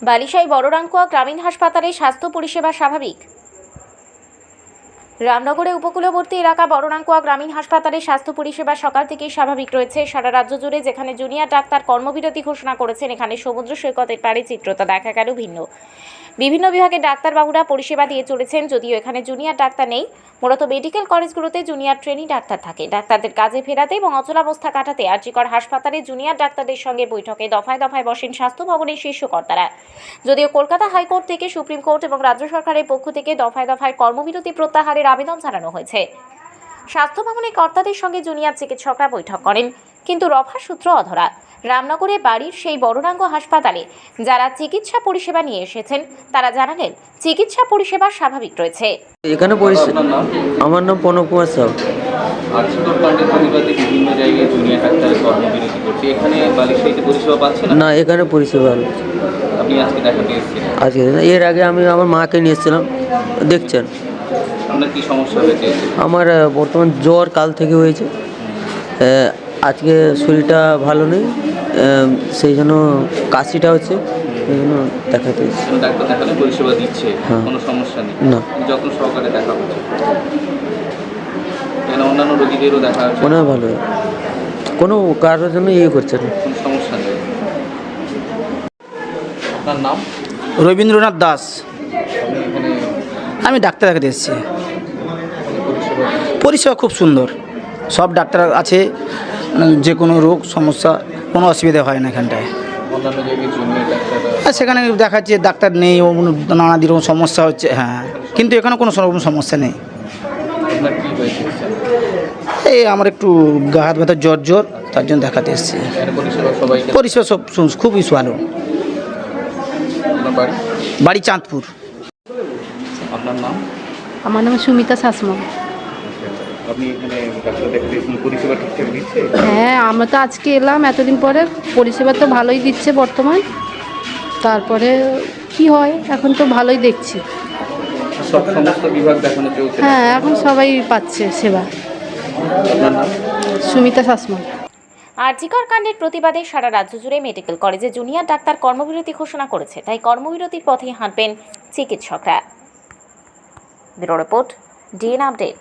বালিশাই বড়রাঙ্কুয়া গ্রামীণ হাসপাতালে স্বাস্থ্য পরিষেবা স্বাভাবিক। রামনগরে উপকূলবর্তী এলাকা বড়রাঙ্কুয়া গ্রামীণ হাসপাতালে স্বাস্থ্য পরিষেবা সকাল থেকেই স্বাভাবিক রয়েছে সারা রাজ্য জুড়ে। যেখানে জুনিয়র ডাক্তার কর্মবিরতি ঘোষণা করেছেন, এখানে সমুদ্র সৈকতের পাড়ে চিত্রতা দেখা গেল ভিন্ন। বিভিন্ন বিভাগের ডাক্তারবাবুরা পরিষেবা দিয়ে চলেছেন। যদিও এখানে জুনিয়র ডাক্তার নেই, মূলত মেডিকেল কলেজগুলোতে জুনিয়র ট্রেনি ডাক্তার থাকে। ডাক্তারদের কাজে ফেরাতে এবং অচলাবস্থা কাটাতে আরজিকর হাসপাতালে জুনিয়র ডাক্তারদের সঙ্গে বৈঠকে দফায় দফায় বসেন স্বাস্থ্য ভবনের শীর্ষ কর্তারা। যদিও কলকাতা হাইকোর্ট থেকে সুপ্রিম কোর্ট এবং রাজ্য সরকারের পক্ষ থেকে দফায় দফায় কর্মবিরতি প্রত্যাহারের আবেদন জানানো হয়েছে। স্বাস্থ্য ভবনের কর্তাদের সঙ্গে জুনিয়র চিকিৎসকরা বৈঠক করেন, কিন্তু রফার সূত্র অধরা। রামনগরে বাড়ির সেই বড়রাঙ্গ হাসপাতালে যারা চিকিৎসা পরিষেবা নিয়ে এসেছেন তারা জানালেন চিকিৎসা পরিষেবা স্বাভাবিক রয়েছে। এখানে আমার নাম প্রণব কুমার সাউ। বিভিন্ন জায়গায় জুনিয়র ডাক্তার কর্মবিরতি করছে, এখানে বালিশাইতে পরিষেবা পাচ্ছে না, এখানে পরিষেবা আপনি আজকে দেখাতে এসেছিলেন? আজকে এর আগে আমি আমার মাকে নিয়ে এসেছিলাম। দেখছেন আপনার কি সমস্যা হয়েছে? আমার বর্তমান জ্বর কাল থেকে হয়েছে। আজকে শরীরটা ভালো নেই, সেই জন্য কাশিটা হচ্ছে, সেই জন্য দেখাতে এসেছি। ডাক্তার দেখালে পরিষেবা দিচ্ছে, হ্যাঁ। কোনো সমস্যা নেই? না, যত্ন সহকারে দেখা হচ্ছে। কেন অন্যান্য রোগীদেরও দেখা হচ্ছে? মনে হয় ভালো, কোনো কারোর জন্য করছে না, কোনো সমস্যা নেই। আপনার নাম? রবীন্দ্রনাথ দাস। আপনি এখানে আমি ডাক্তার দেখাতে এসেছি। পরিষেবা খুব সুন্দর, সব ডাক্তার আছে, যে কোনো রোগ সমস্যা কোনো অসুবিধা হয় না এখানটায়। অন্যান্য জায়গায় জুনিয়র ডাক্তাররা আর সেখানে দেখাচ্ছে ডাক্তার নেই, নানা রকম সমস্যা হচ্ছে, হ্যাঁ, কিন্তু এখানে কোনো রকম সমস্যা নেই। আপনার কী হয়েছে? এই আমার একটু গা হাত ব্যথা, জ্বর, তার জন্য দেখাতে এসেছি। এখানে পরিষেবা সবাই? পরিষেবা সব খুবই ভালো। আপনার বাড়ি? বাড়ি চাঁদপুর। আপনার নাম? আমার নাম সুমিতা শাসমল। আপনি এখানে ডাক্তার দেখতে পরিষেবা ঠিকঠাক দিচ্ছে? হ্যাঁ, আমরা তো আজকে এলাম, এতদিন পরে পরিষেবা তো ভালোই দিচ্ছে বর্তমান। তারপরে কি হয়, এখন তো ভালোই দেখছি। সমস্ত বিভাগ দেখানো চলছে? হ্যাঁ, এখন সবাই পাচ্ছে সেবা। আপনার নাম? সুমিতা শাসমল। আরজিকর কাণ্ডের প্রতিবাদে সারা রাজ্য জুড়ে মেডিকেল কলেজে জুনিয়র ডাক্তার কর্মবিরতি ঘোষণা করেছে, তাই কর্মবিরতির পথে হাঁটবেন চিকিৎসকরা। Bureau report, DN update.